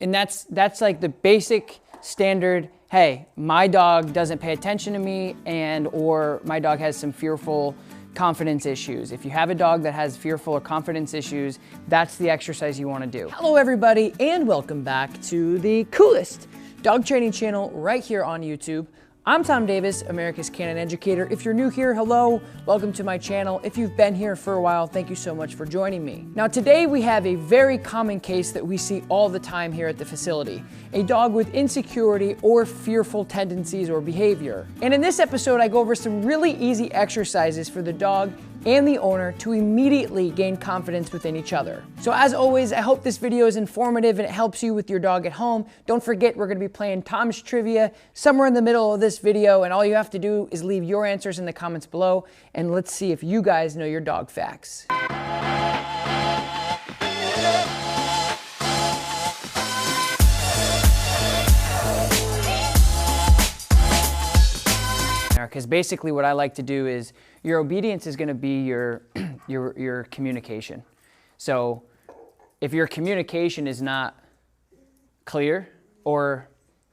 And that's like the basic standard, hey, my dog doesn't pay attention to me, and or my dog has some fearful confidence issues. If you have a dog that has fearful or confidence issues, that's the exercise you want to do. Hello everybody, and welcome back to the coolest dog training channel right here on YouTube. I'm Tom Davis, America's Canine Educator. If you're new here, hello, welcome to my channel. If you've been here for a while, thank you so much for joining me. Now today we have a very common case that we see all the time here at the facility. A dog with insecurity or fearful tendencies or behavior. And in this episode, I go over some really easy exercises for the dog and the owner to immediately gain confidence within each other. So as always, I hope this video is informative and it helps you with your dog at home. Don't forget, we're gonna be playing Tom's Trivia somewhere in the middle of this video, and all you have to do is leave your answers in the comments below, and let's see if you guys know your dog facts. Because basically what I like to do is your obedience is going to be your communication. So if your communication is not clear or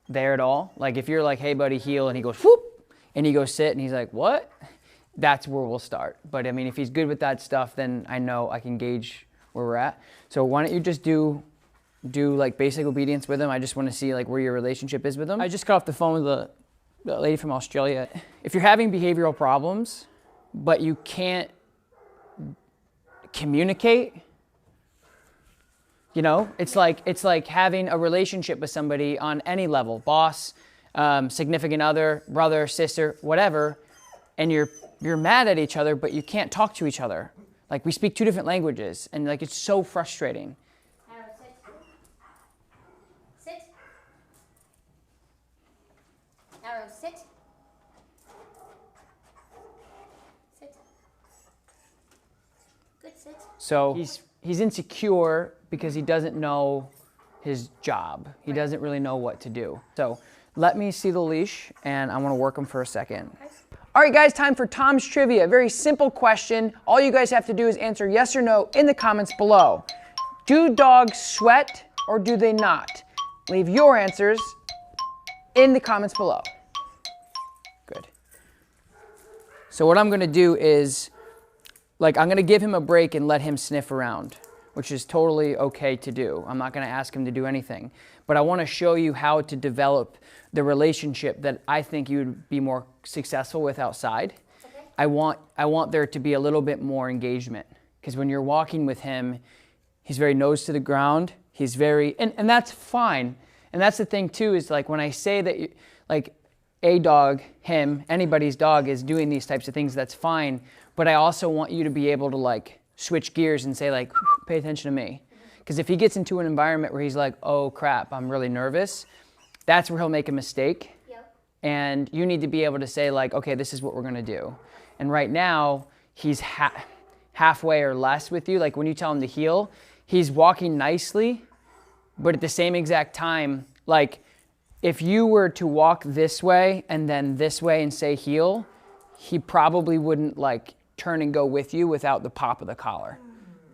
there at all, like if you're like, hey buddy, heel, and he goes whoop, and he goes sit, and he's like, what? That's where we'll start. But I mean, if he's good with that stuff, then I know I can gauge where we're at. So why don't you just do like basic obedience with him? I just want to see like where your relationship is with him. I just got off the phone with the lady from Australia. If you're having behavioral problems, but you can't communicate, you know, it's like having a relationship with somebody on any level, boss, significant other, brother, sister, whatever, and you're mad at each other, but you can't talk to each other. Like, we speak two different languages, and like, it's so frustrating. Arrow, sit. Sit. Good, sit. So he's insecure because he doesn't know his job. He doesn't really know what to do. So let me see the leash, and I want to work him for a second. Okay. All right guys, time for Tom's Trivia. A very simple question. All you guys have to do is answer yes or no in the comments below. Do dogs sweat or do they not? Leave your answers in the comments below. Good. So what I'm gonna do is, like, I'm gonna give him a break and let him sniff around, which is totally okay to do. I'm not gonna ask him to do anything, but I wanna show you how to develop the relationship that I think you would be more successful with outside. Okay. I want there to be a little bit more engagement, because when you're walking with him, he's very nose to the ground. He's very, and that's fine. And that's the thing too, is like when I say that, like, a dog, him, anybody's dog is doing these types of things, that's fine. But I also want you to be able to like switch gears and say like, pay attention to me. Because if he gets into an environment where he's like, oh crap, I'm really nervous, that's where he'll make a mistake. Yep. And you need to be able to say like, okay, this is what we're gonna do. And right now, he's halfway or less with you. Like when you tell him to heel, he's walking nicely, but at the same exact time, like, if you were to walk this way and then this way and say heel, he probably wouldn't like turn and go with you without the pop of the collar.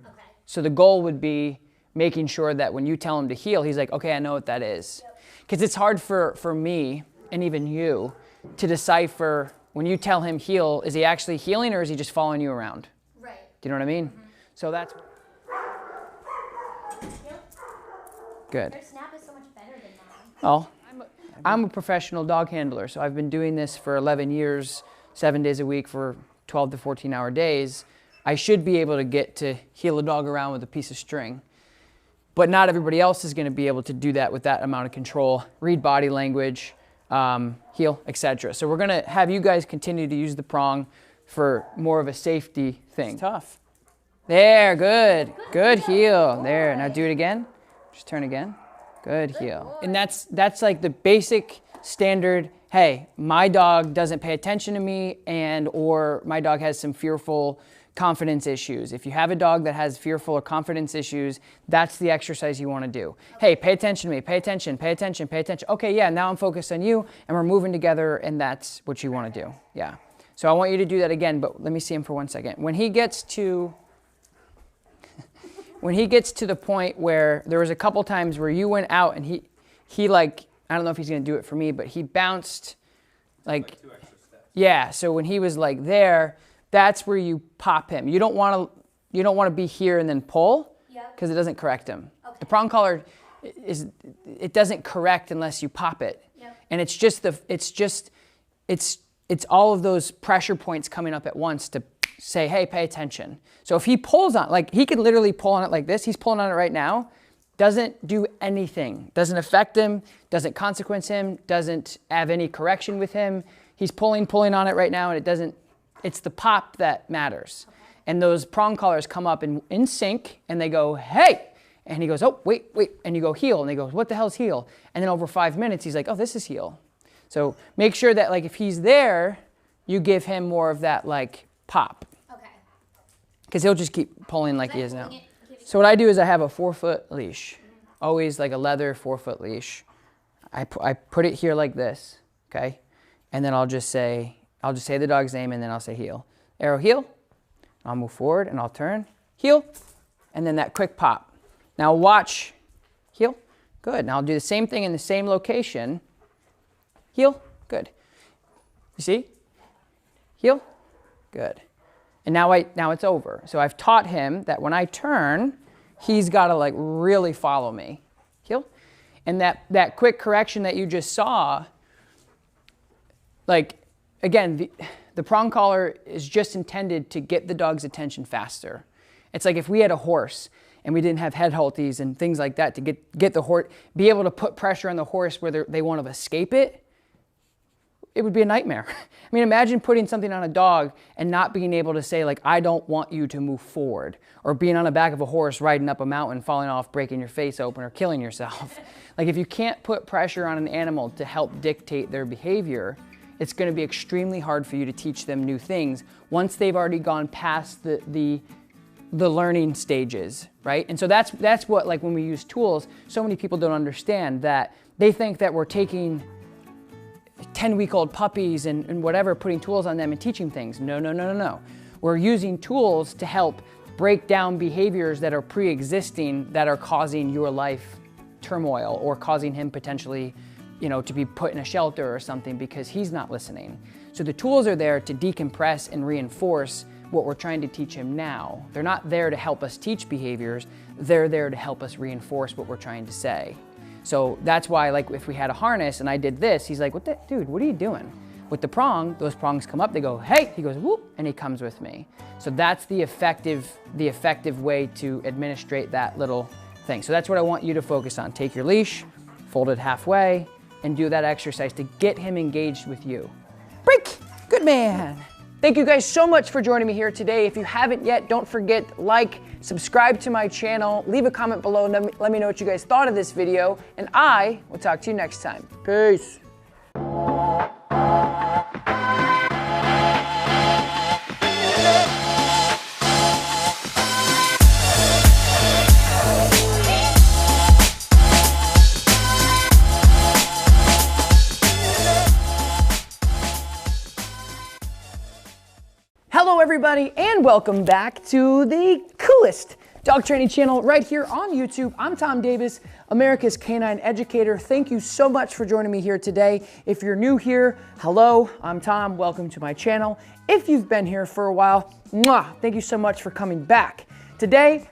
Okay. So the goal would be making sure that when you tell him to heel, he's like, okay, I know what that is. Because it's hard for me and even you to decipher when you tell him heel, is he actually heeling or is he just following you around? Right. Do you know what I mean? Mm-hmm. So that's Yep. good. Their snap is so much better than mine. Oh, I'm a professional dog handler, so I've been doing this for 11 years, 7 days a week for 12 to 14-hour days. I should be able to get to heel a dog around with a piece of string, but not everybody else is going to be able to do that with that amount of control, read body language, heel, etc. So we're going to have you guys continue to use the prong for more of a safety thing. It's tough. There, good. Good heel. There, now do it again. Just turn again. Good heel. And that's like the basic standard, hey, my dog doesn't pay attention to me, and or my dog has some fearful confidence issues. If you have a dog that has fearful or confidence issues, that's the exercise you want to do. Hey, pay attention to me, pay attention, pay attention, pay attention. Okay, yeah, now I'm focused on you and we're moving together, and that's what you want to do. Yeah. So I want you to do that again, but let me see him for 1 second. When he gets to when he gets to the point where there was a couple times where you went out and he like, I don't know if he's going to do it for me, but he bounced like 2 extra steps. yeah. So when he was like there, that's where you pop him. You don't want to be here and then pull Yep. because it doesn't correct him. Okay. The prong collar it doesn't correct unless you pop it. Yep. And it's all of those pressure points coming up at once to say, hey, pay attention. So if he pulls on, like he could literally pull on it like this. He's pulling on it right now. Doesn't do anything. Doesn't affect him. Doesn't consequence him. Doesn't have any correction with him. He's pulling on it right now, and it doesn't. It's the pop that matters. Okay. And those prong collars come up in sync, and they go, hey. And he goes, oh, wait. And you go, heel. And he goes, what the hell's heel? And then over 5 minutes, he's like, oh, this is heel. So make sure that like if he's there, you give him more of that like pop. Okay. Because he'll just keep pulling like he is now. Pulling it, giving So what I do is I have a 4-foot leash. Always like a leather 4-foot leash. I put it here like this, okay? And then I'll just say the dog's name and then I'll say heel. Arrow heel. I'll move forward and I'll turn. Heel. And then that quick pop. Now watch. Heel. Good. Now I'll do the same thing in the same location. Heel. Good. You see? Heel. Good. And now it's over. So I've taught him that when I turn, he's got to like really follow me. Heel. And that quick correction that you just saw, like, again, the prong collar is just intended to get the dog's attention faster. It's like if we had a horse and we didn't have head halties and things like that to get the horse, be able to put pressure on the horse where they want to escape it, it would be a nightmare. I mean, imagine putting something on a dog and not being able to say, like, I don't want you to move forward, or being on the back of a horse riding up a mountain, falling off, breaking your face open, or killing yourself. Like, if you can't put pressure on an animal to help dictate their behavior, it's going to be extremely hard for you to teach them new things once they've already gone past the learning stages, right? And so that's what, like, when we use tools, so many people don't understand that. They think that we're taking 10-week-old puppies and whatever, putting tools on them and teaching things. No. We're using tools to help break down behaviors that are pre-existing that are causing your life turmoil or causing him potentially, to be put in a shelter or something because he's not listening. So the tools are there to decompress and reinforce what we're trying to teach him now. They're not there to help us teach behaviors. They're there to help us reinforce what we're trying to say. So that's why, like, if we had a harness and I did this, he's like, dude, what are you doing? With the prong, those prongs come up, they go, hey, he goes, whoop, and he comes with me. So that's the effective way to administrate that little thing. So that's what I want you to focus on. Take your leash, fold it halfway, and do that exercise to get him engaged with you. Break, good man. Thank you guys so much for joining me here today. If you haven't yet, don't forget, like, subscribe to my channel, leave a comment below, and let me know what you guys thought of this video, and I will talk to you next time. Peace. Hello everybody, and welcome back to the coolest dog training channel right here on YouTube. I'm Tom Davis, America's Canine Educator. Thank you so much for joining me here today. If you're new here, hello, I'm Tom, welcome to my channel. If you've been here for a while, mwah, thank you so much for coming back. Today,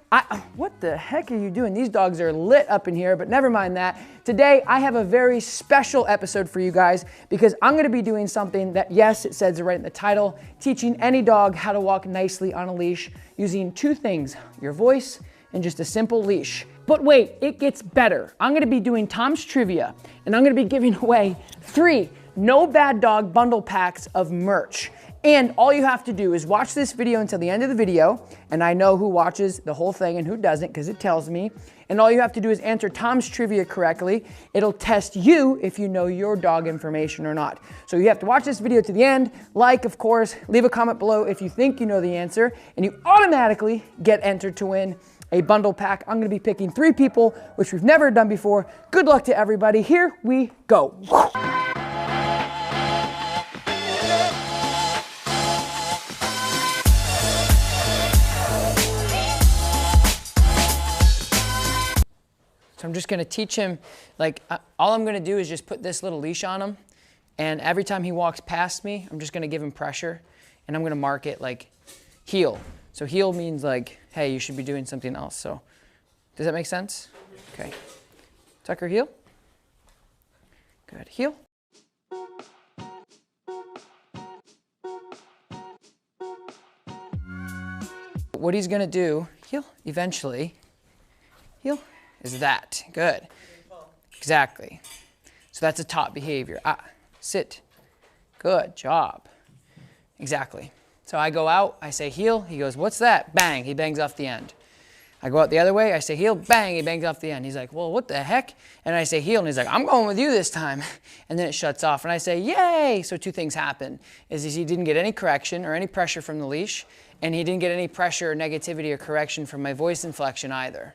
what the heck are you doing? These dogs are lit up in here, but never mind that. Today, I have a very special episode for you guys because I'm gonna be doing something that, yes, it says it right in the title, teaching any dog how to walk nicely on a leash using two things, your voice and just a simple leash. But wait, it gets better. I'm gonna be doing Tom's Trivia, and I'm gonna be giving away 3 No Bad Dog bundle packs of merch. And all you have to do is watch this video until the end of the video, and I know who watches the whole thing and who doesn't because it tells me. And all you have to do is answer Tom's Trivia correctly. It'll test you if you know your dog information or not. So you have to watch this video to the end, like, of course, leave a comment below if you think you know the answer, and you automatically get entered to win a bundle pack. I'm gonna be picking 3 people, which we've never done before. Good luck to everybody. Here we go. So I'm just gonna teach him, like, all I'm gonna do is just put this little leash on him, and every time he walks past me, I'm just gonna give him pressure, and I'm gonna mark it like heel. So heel means like, hey, you should be doing something else. So does that make sense? Okay. Tucker, heel. Good, heel. What he's gonna do, heel, eventually, heel, is that. Good. Exactly. So that's a top behavior. Sit. Good job. Exactly. So I go out, I say heel, he goes, what's that? Bang, he bangs off the end. I go out the other way, I say heel, bang, he bangs off the end. He's like, well, what the heck? And I say heel, and he's like, I'm going with you this time. And then it shuts off, and I say, yay! So two things happen, is he didn't get any correction or any pressure from the leash, and he didn't get any pressure or negativity or correction from my voice inflection either.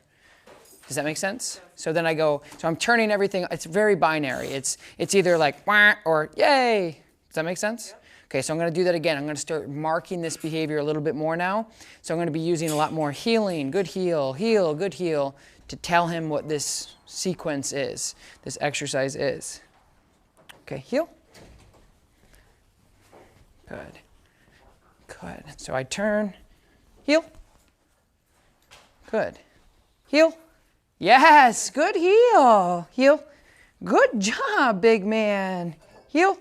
Does that make sense? So then I go, so I'm turning everything, it's very binary. It's either like, wah, or yay. Does that make sense? Yeah. Okay, so I'm gonna do that again. I'm gonna start marking this behavior a little bit more now. So I'm gonna be using a lot more healing, good heel, heel, good heel, to tell him what this sequence is, this exercise is. Okay, heel. Good. Good. So I turn, heel. Good. Heel. Yes, good heel. Heel. Good job, big man. Heel.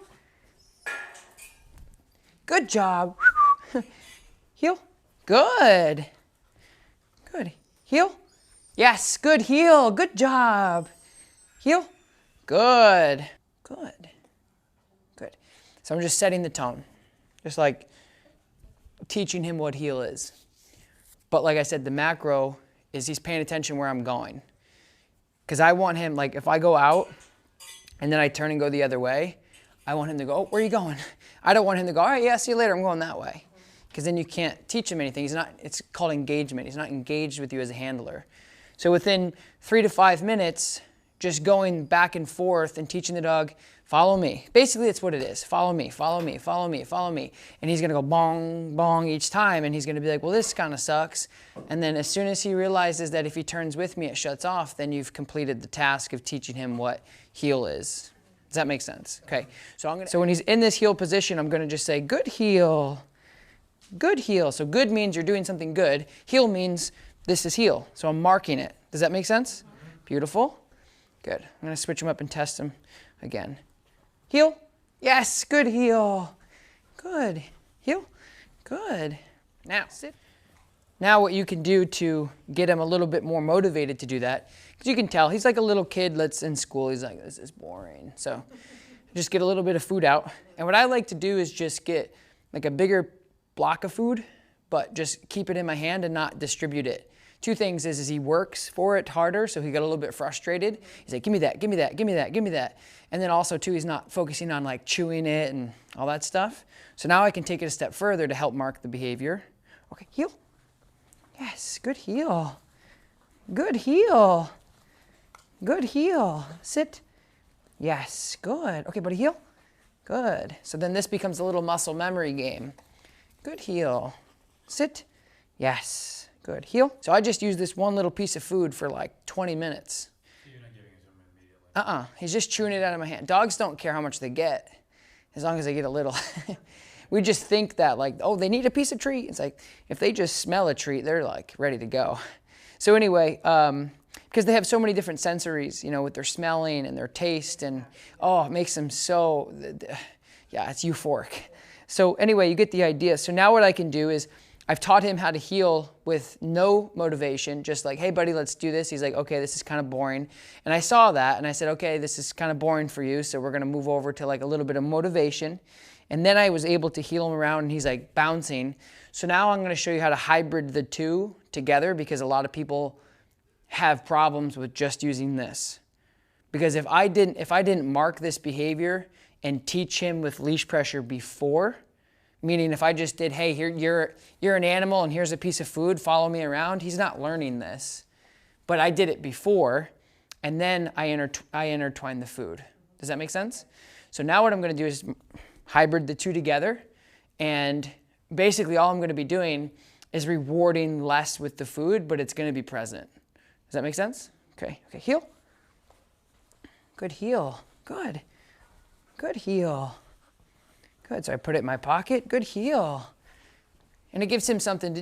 Good job. Heel. Good. Good. Heel. Yes, good heel. Good job. Heel. Good. Good. Good. So I'm just setting the tone. Just like teaching him what heel is. But like I said, the macro is he's paying attention where I'm going. Because I want him, like if I go out and then I turn and go the other way, I want him to go, oh, where are you going? I don't want him to go, all right, yeah, see you later, I'm going that way. Because then you can't teach him anything. He's not, it's called engagement. He's not engaged with you as a handler. So within 3 to 5 minutes, just going back and forth and teaching the dog, follow me. Basically, it's what it is. Follow me, follow me, follow me, follow me. And he's gonna go bong, bong each time, and he's gonna be like, well, this kind of sucks. And then as soon as he realizes that if he turns with me, it shuts off, then you've completed the task of teaching him what heel is. Does that make sense? Okay, so when he's in this heel position, I'm gonna just say, good heel, good heel. So good means you're doing something good. Heel means this is heel, so I'm marking it. Does that make sense? Beautiful, good. I'm gonna switch him up and test him again. Heel, yes, good heel, good, heel, good. Now, sit. Now what you can do to get him a little bit more motivated to do that, because you can tell he's like a little kid that's in school, he's like, this is boring. So just get a little bit of food out. And what I like to do is just get like a bigger block of food, but just keep it in my hand and not distribute it. Two things is he works for it harder, so he got a little bit frustrated. He's like, give me that, give me that, give me that, give me that. And then also too, he's not focusing on like chewing it and all that stuff. So now I can take it a step further to help mark the behavior. Okay, heel. Yes, good heel. Good heel. Good heel. Sit. Yes, good. Okay, buddy, heel. Good. So then this becomes a little muscle memory game. Good heel. Sit. Yes. Good. Heel. So I just use this one little piece of food for like 20 minutes. So you're not giving it to him immediately? He's just chewing it out of my hand. Dogs don't care how much they get, as long as they get a little. We just think that like, oh, they need a piece of treat. It's like, if they just smell a treat, they're like ready to go. So anyway, because they have so many different sensories, you know, with their smelling and their taste, and oh, it makes them so, yeah, it's euphoric. So anyway, you get the idea. So now what I can do is, I've taught him how to heel with no motivation, just like, hey buddy, let's do this. He's like, okay, this is kind of boring. And I saw that and I said, okay, this is kind of boring for you, so we're gonna move over to like a little bit of motivation. And then I was able to heel him around and he's like bouncing. So now I'm gonna show you how to hybrid the two together, because a lot of people have problems with just using this. Because if I didn't mark this behavior and teach him with leash pressure before, meaning if I just did, hey, here you're an animal and here's a piece of food, follow me around, he's not learning this. But I did it before, and then I intertwined the food. Does that make sense? So now what I'm gonna do is hybrid the two together, and basically all I'm gonna be doing is rewarding less with the food, but it's gonna be present. Does that make sense? Okay, okay, heel. Good heel. Good. Good heel. Good. So I put it in my pocket. Good heel. And it gives him something to